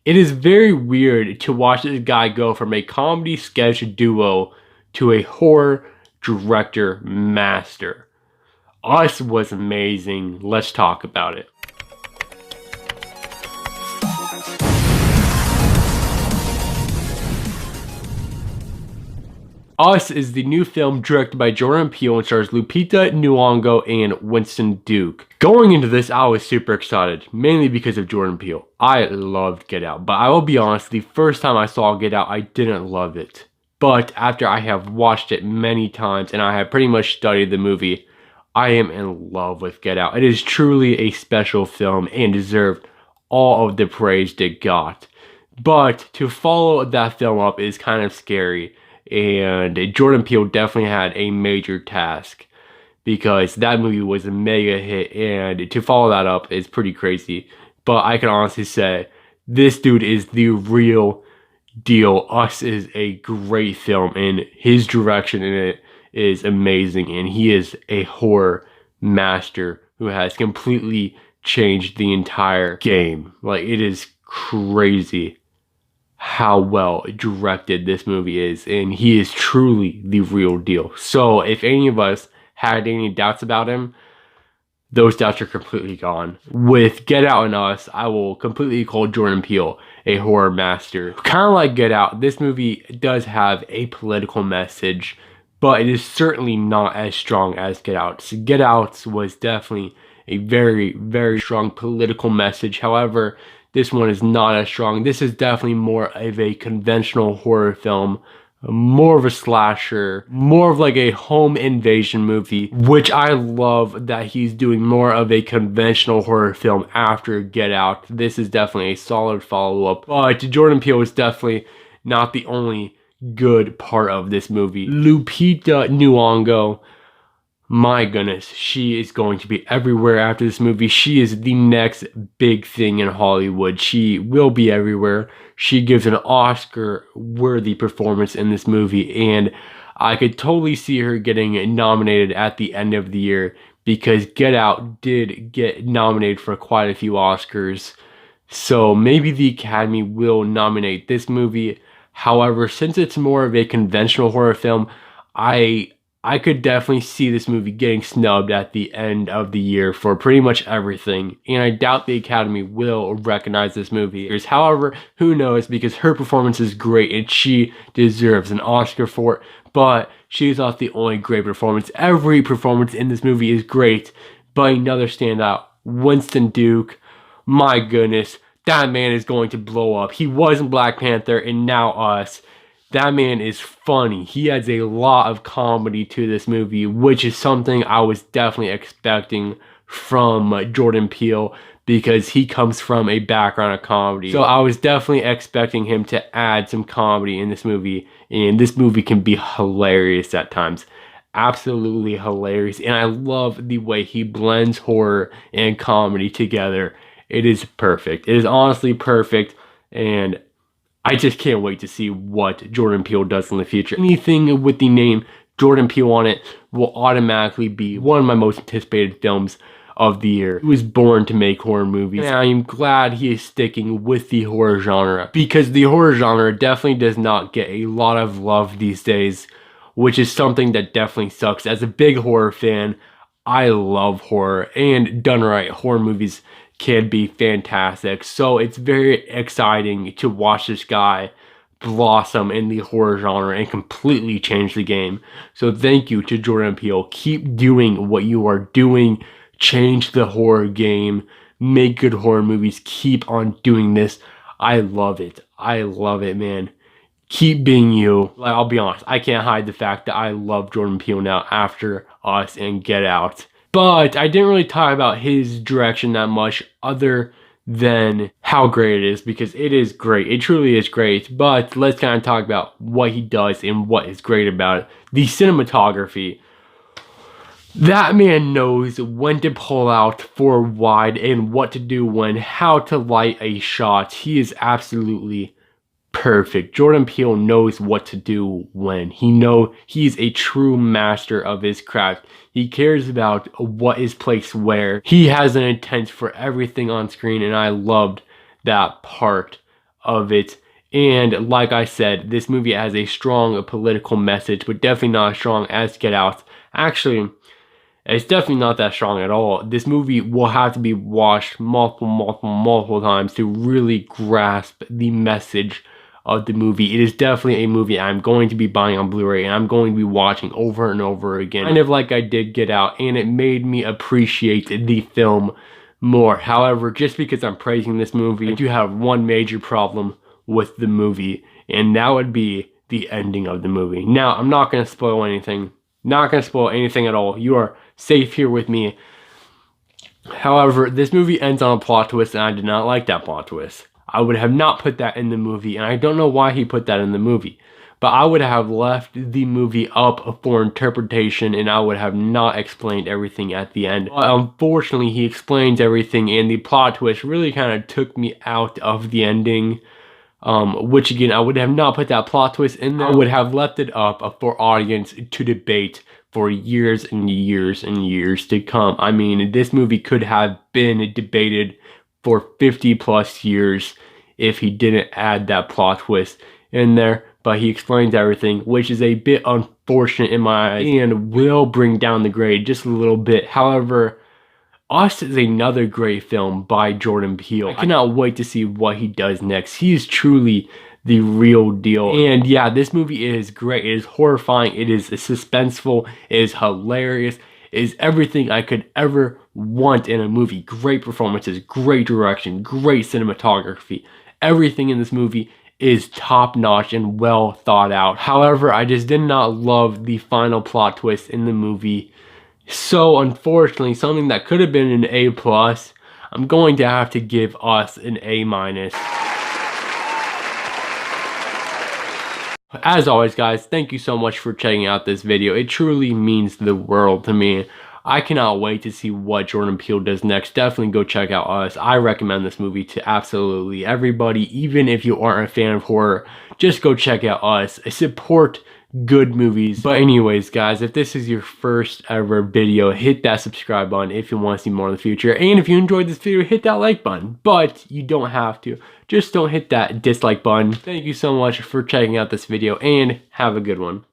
It is very weird to watch this guy go from a comedy sketch duo to a horror director master. Us was amazing. Let's talk about it. Us is the new film directed by Jordan Peele and stars Lupita Nyong'o and Winston Duke. Going into this, I was super excited, mainly because of Jordan Peele. I loved Get Out, but I will be honest, the first time I saw Get Out, I didn't love it. But after I have watched it many times and I have pretty much studied the movie, I am in love with Get Out. It is truly a special film and deserved all of the praise it got. But to follow that film up is kind of scary. And Jordan Peele definitely had a major task because that movie was a mega hit, and to follow that up is pretty crazy. But I can honestly say this dude is the real deal. Us is a great film, and his direction in it is amazing, and he is a horror master who has completely changed the entire game. Like, it is crazy how well directed this movie is, and he is truly the real deal. So if any of us had any doubts about him, those doubts are completely gone. With Get Out and Us, I will completely call Jordan Peele a horror master. Kind of like Get Out, this movie does have a political message, but it is certainly not as strong as Get Out. So Get Out was definitely a very, very strong political message. However, this one is not as strong. This is definitely more of a conventional horror film, more of a slasher, more of like a home invasion movie, which I love that he's doing more of a conventional horror film after Get Out. This is definitely a solid follow-up. But Jordan Peele is definitely not the only good part of this movie. Lupita Nyong'o, my goodness, she is going to be everywhere after this movie. She is the next big thing in Hollywood. She will be everywhere. She gives an Oscar-worthy performance in this movie, and I could totally see her getting nominated at the end of the year because Get Out did get nominated for quite a few Oscars. So maybe the Academy will nominate this movie. However, since it's more of a conventional horror film, I could definitely see this movie getting snubbed at the end of the year for pretty much everything, and I doubt the Academy will recognize this movie. However, who knows, because her performance is great and she deserves an Oscar for it, but she's not the only great performance. Every performance in this movie is great, but another standout, Winston Duke, my goodness, that man is going to blow up. He was in Black Panther and now Us. That man is funny. He adds a lot of comedy to this movie, which is something I was definitely expecting from Jordan Peele because he comes from a background of comedy. So I was definitely expecting him to add some comedy in this movie, and this movie can be hilarious at times. Absolutely hilarious, and I love the way he blends horror and comedy together. It is perfect. It is honestly perfect, and I just can't wait to see what Jordan Peele does in the future. Anything with the name Jordan Peele on it will automatically be one of my most anticipated films of the year. He was born to make horror movies, and I am glad he is sticking with the horror genre because the horror genre definitely does not get a lot of love these days, which is something that definitely sucks. As a big horror fan, I love horror, and done right, horror movies can be fantastic. So it's very exciting to watch this guy blossom in the horror genre and completely change the game. So thank you to Jordan Peele. Keep doing what you are doing. Change the horror game. Make good horror movies. Keep on doing this. I love it. I love it, man. Keep being you. Like, I'll be honest, I can't hide the fact that I love Jordan Peele now after Us and Get Out. But I didn't really talk about his direction that much other than how great it is, because it is great. It truly is great. But let's kind of talk about what he does and what is great about it. The cinematography. That man knows when to pull out for wide and what to do when, how to light a shot. He is absolutely perfect. Jordan Peele knows what to do when. He's a true master of his craft. He cares about what is placed where. He has an intent for everything on screen, and I loved that part of it. And like I said, this movie has a strong political message, but definitely not as strong as Get Out. Actually, it's definitely not that strong at all. This movie will have to be watched multiple times to really grasp the message of the movie. It is definitely a movie I'm going to be buying on Blu-ray and I'm going to be watching over and over again. Kind of like I did Get Out, and it made me appreciate the film more. However, just because I'm praising this movie, I do have one major problem with the movie, and that would be the ending of the movie. Now, I'm not going to spoil anything. Not going to spoil anything at all. You are safe here with me. However, this movie ends on a plot twist, and I did not like that plot twist. I would have not put that in the movie, and I don't know why he put that in the movie. But I would have left the movie up for interpretation, and I would have not explained everything at the end. But unfortunately, he explains everything, and the plot twist really kind of took me out of the ending. Which again, I would have not put that plot twist in there. I would have left it up for audience to debate for years and years and years to come. I mean, this movie could have been debated for 50 plus years if he didn't add that plot twist in there. But he explains everything, which is a bit unfortunate in my eyes and will bring down the grade just a little bit. However, Us is another great film by Jordan Peele. I cannot wait to see what he does next. He is truly the real deal. And yeah, this movie is great. It is horrifying. It is suspenseful. It is hilarious. It is everything I could ever want in a movie. Great performances, great direction, great cinematography. Everything in this movie is top-notch and well thought out. However, I just did not love the final plot twist in the movie. So unfortunately, something that could have been an A+, I'm going to have to give Us an A-. As always, guys, thank you so much for checking out this video. It truly means the world to me. I cannot wait to see what Jordan Peele does next. Definitely go check out Us. I recommend this movie to absolutely everybody. Even if you aren't a fan of horror, just go check out Us. Support good movies. But anyways, guys, if this is your first ever video, hit that subscribe button if you want to see more in the future. And if you enjoyed this video, hit that like button. But you don't have to. Just don't hit that dislike button. Thank you so much for checking out this video, and have a good one.